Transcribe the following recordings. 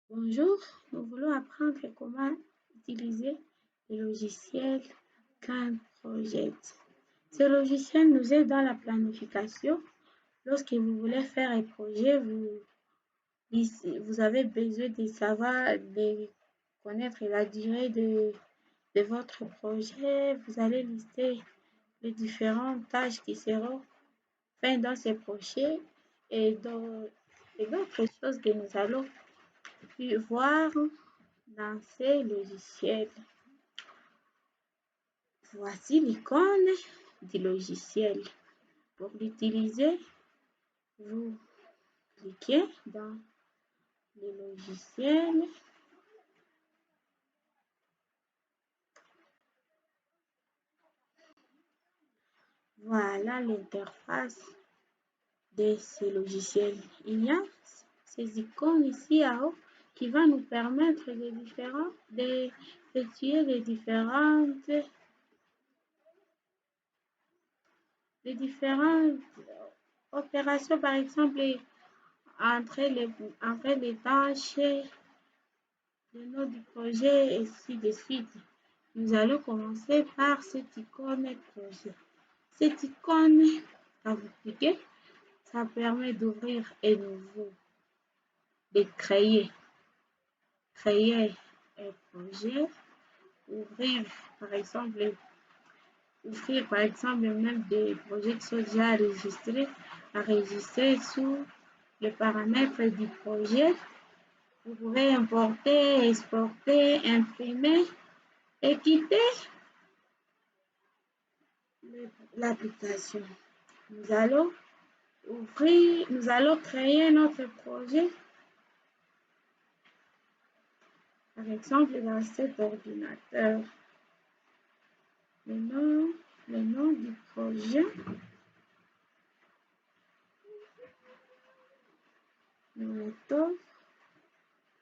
Bonjour, nous voulons apprendre comment utiliser le logiciel Gantt Project. Ce logiciel nous aide dans la planification. Lorsque vous voulez faire un projet, vous avez besoin de savoir, de connaître la durée de votre projet. Vous allez lister les différentes tâches qui seront faites dans ce projet et d'autres choses que nous allons voir dans ces logiciels. Voici l'icône du logiciel. Pour l'utiliser, vous cliquez dans le logiciel. Voilà l'interface de ce logiciel. Il y a ces icônes ici en haut qui vont nous permettre d'effectuer les différentes opérations, par exemple, entre les tâches, le nom du projet, et ainsi de suite. Nous allons commencer par cette icône projet. Cette icône, quand vous cliquez, ça permet d'ouvrir un nouveau, de créer un projet, ouvrir par exemple même des projets qui sont déjà enregistrés sous le paramètre du projet. Vous pouvez importer, exporter, imprimer et quitter l'application. Nous allons créer notre projet, par exemple dans cet ordinateur. Le nom du projet, nous mettons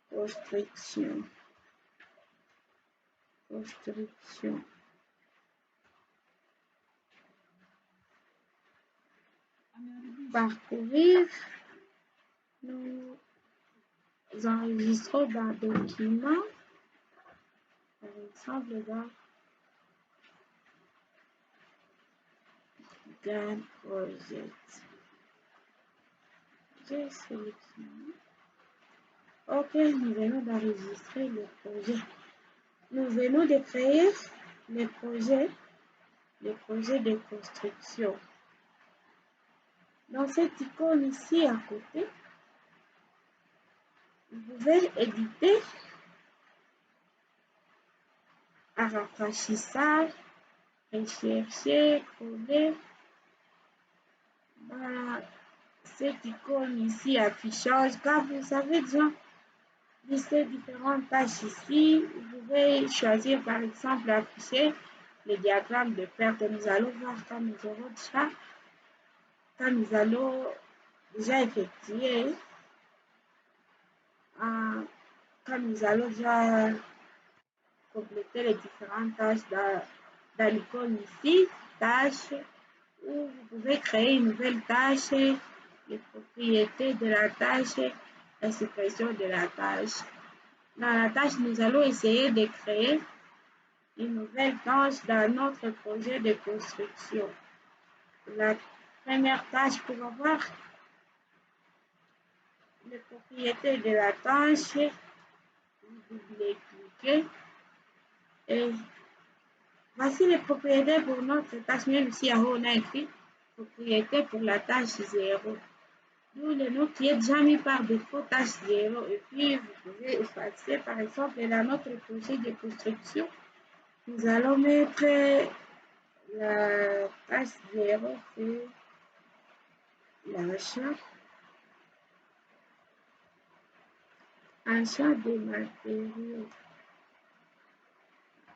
construction. Parcourir, nous enregistrons dans document, par exemple dans Gantt Project. J'ai sélectionné. Ok, nous venons d'enregistrer le projet. Nous venons de créer le projet de construction. Dans cette icône ici à côté, vous pouvez éditer à rafraîchissage, rechercher, coller. Dans cette icône ici, affichage, quand vous avez déjà listé différentes tâches ici, vous pouvez choisir par exemple afficher le diagramme de perte. Nous allons voir quand nous allons déjà effectuer, quand nous allons déjà compléter les différentes tâches dans l'icône ici, tâches, où vous pouvez créer une nouvelle tâche, les propriétés de la tâche, la suppression de la tâche. Dans la tâche, nous allons essayer de créer une nouvelle tâche dans notre projet de construction. La première tâche, pour avoir les propriétés de la tâche, vous double-cliquez et voici les propriétés pour notre tâche, même si en haut on a écrit propriété pour la tâche 0. D'où le nom qui est déjà mis par défaut tâche 0. Et puis vous pouvez effacer par exemple dans notre projet de construction. Nous allons mettre la tâche 0, c'est l'achat de matériaux.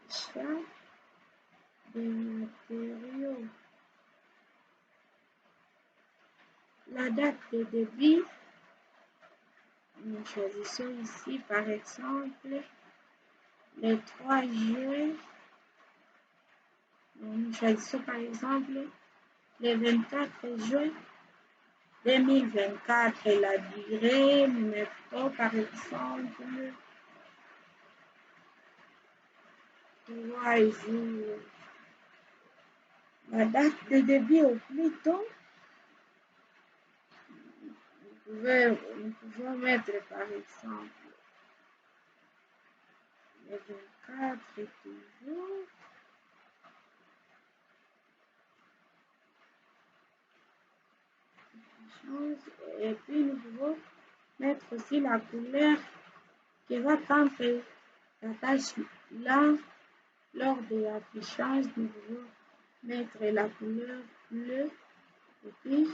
Achat de matériaux. La date de débit, nous choisissons ici par exemple le 3 juin. Nous choisissons par exemple le 24 juin 2024 et la durée, nous mettons par exemple 3 jours. La date de début au plus tôt, nous pouvons mettre par exemple le 24 toujours. Et puis nous pouvons mettre aussi la couleur qui va prendre la tâche là. Lors de l'affichage, nous pouvons mettre la couleur bleue et puis